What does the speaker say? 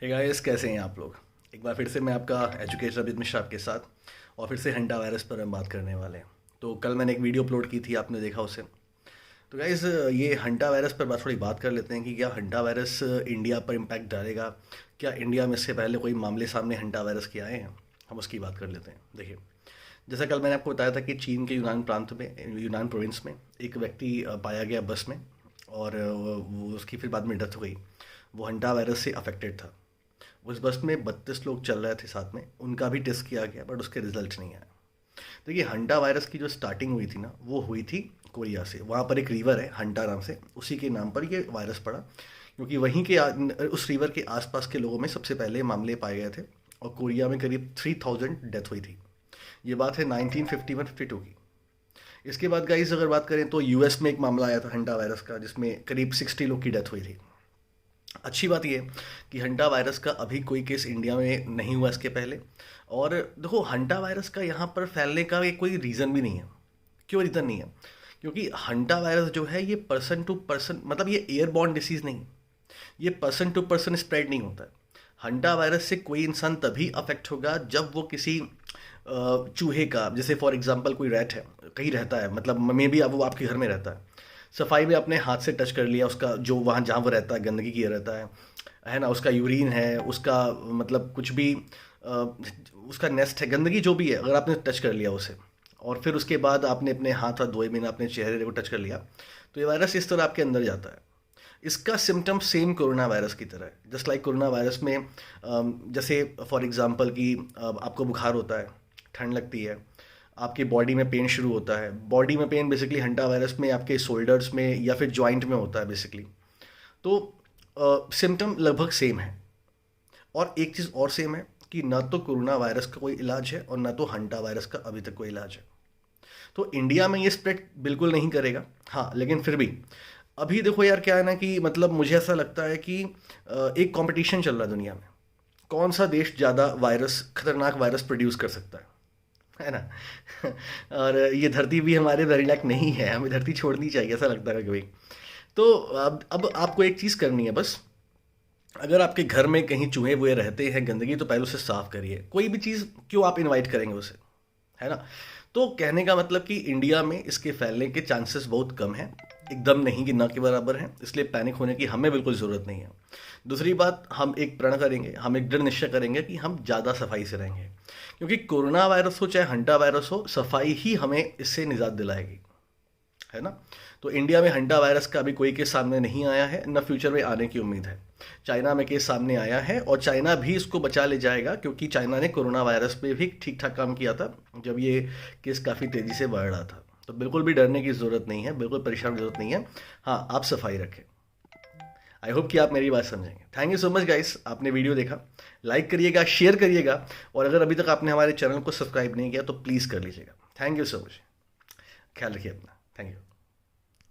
Hey guys, कैसे हैं आप लोग। एक बार फिर से मैं आपका एजुकेटर अमित मिश्रा आपके साथ, और फिर से हंटा वायरस पर हम बात करने वाले हैं। तो कल मैंने एक वीडियो अपलोड की थी, आपने देखा उसे। तो गाइस, ये हंटा वायरस पर थोड़ी बात कर लेते हैं कि क्या हंटा वायरस इंडिया पर इम्पैक्ट डालेगा। क्या इंडिया में इससे पहले कोई मामले सामने हंटा वायरस के आए हैं, हम उसकी बात कर लेते हैं। देखिए, जैसा कल मैंने आपको बताया था कि चीन के यूनान प्रांत में, यूनान प्रोविंस में एक व्यक्ति पाया गया बस में, और वो उसकी फिर बाद में डेथ हो गई। वो हंटा वायरस से अफेक्टेड था। उस बस में 32 लोग चल रहे थे साथ में, उनका भी टेस्ट किया गया बट उसके रिजल्ट नहीं आया। देखिए, हंटा वायरस की जो स्टार्टिंग हुई थी ना, वो हुई थी कोरिया से। वहाँ पर एक रिवर है हंटा नाम से, उसी के नाम पर ये वायरस पड़ा, क्योंकि वहीं के उस रिवर के आसपास के लोगों में सबसे पहले मामले पाए गए थे। और कोरिया में करीब 3000 डेथ हुई थी। ये बात है 1951-52 की। इसके बाद गाइस, अगर बात करें तो यूएस में एक मामला आया था हंटा वायरस का, जिसमें करीब 60 लोग की डेथ हुई थी। अच्छी बात यह कि हंटा वायरस का अभी कोई केस इंडिया में नहीं हुआ इसके पहले। और देखो, हंटा वायरस का यहाँ पर फैलने का एक कोई रीज़न भी नहीं है। क्यों रीज़न नहीं है? क्योंकि हंटा वायरस जो है ये पर्सन टू पर्सन, मतलब ये एयरबॉर्न डिसीज़ नहीं है। ये पर्सन टू पर्सन स्प्रेड नहीं होता है। हंटा वायरस से कोई इंसान तभी अफेक्ट होगा जब वो किसी चूहे का, जैसे फॉर एग्जांपल कोई रैट है, कहीं रहता है, मतलब मे बी अब वो आपके घर में रहता है, सफाई में अपने हाथ से टच कर लिया उसका, जो वहाँ जहाँ वो रहता है गंदगी किया रहता है ना, उसका यूरिन है, उसका मतलब कुछ भी, उसका नेस्ट है, गंदगी जो भी है, अगर आपने टच कर लिया उसे, और फिर उसके बाद आपने अपने हाथ धोए बिना अपने चेहरे को टच कर लिया, तो ये वायरस इस तरह आपके अंदर जाता है। इसका सिम्टम सेम कोरोना वायरस की तरह है। जस्ट लाइक कोरोना वायरस में जैसे फॉर एग्जांपल कि आपको बुखार होता है, ठंड लगती है, आपकी बॉडी में पेन शुरू होता है। बॉडी में पेन बेसिकली हंटा वायरस में आपके शोल्डर्स में या फिर जॉइंट में होता है बेसिकली। तो सिम्टम लगभग सेम है। और एक चीज़ और सेम है कि ना तो कोरोना वायरस का कोई इलाज है और ना तो हंटा वायरस का अभी तक कोई इलाज है। तो इंडिया में ये स्प्रेड बिल्कुल नहीं करेगा। हाँ, लेकिन फिर भी अभी देखो यार, क्या है ना कि मतलब मुझे ऐसा लगता है कि एक कंपटीशन चल रहा है दुनिया में, कौन सा देश ज़्यादा वायरस, खतरनाक वायरस प्रोड्यूस कर सकता है ना। और ये धरती भी हमारे वेरी लायक नहीं है, हमें धरती छोड़नी चाहिए, ऐसा लगता है कभी। तो अब आपको एक चीज़ करनी है बस। अगर आपके घर में कहीं चूहे वूहे रहते हैं, गंदगी, तो पहले उसे साफ करिए। कोई भी चीज़ क्यों आप इनवाइट करेंगे उसे, है ना। तो कहने का मतलब कि इंडिया में इसके फैलने के चांसेस बहुत कम हैं, एकदम नहीं कि ना के बराबर हैं, इसलिए पैनिक होने की हमें बिल्कुल ज़रूरत नहीं है। दूसरी बात, हम एक प्रण करेंगे, हम एक दृढ़ निश्चय करेंगे कि हम ज़्यादा सफाई से रहेंगे, क्योंकि कोरोना वायरस हो चाहे हंटा वायरस हो, सफाई ही हमें इससे निजात दिलाएगी, है ना। तो इंडिया में हंटा वायरस का अभी कोई केस सामने नहीं आया है, न फ्यूचर में आने की उम्मीद है। चाइना में केस सामने आया है और चाइना भी इसको बचा ले जाएगा, क्योंकि चाइना ने कोरोना वायरस पे भी ठीक ठाक काम किया था जब ये केस काफ़ी तेज़ी से बढ़ रहा था। तो बिल्कुल भी डरने की ज़रूरत नहीं है, बिल्कुल परेशान की ज़रूरत नहीं है। हाँ, आप सफाई रखें। आई होप कि आप मेरी बात समझेंगे। Thank you so much guys, आपने वीडियो देखा। लाइक करिएगा, शेयर करिएगा, और अगर अभी तक आपने हमारे चैनल को सब्सक्राइब नहीं किया तो प्लीज़ कर लीजिएगा। Thank you so much. ख्याल रखिए अपना। Thank you.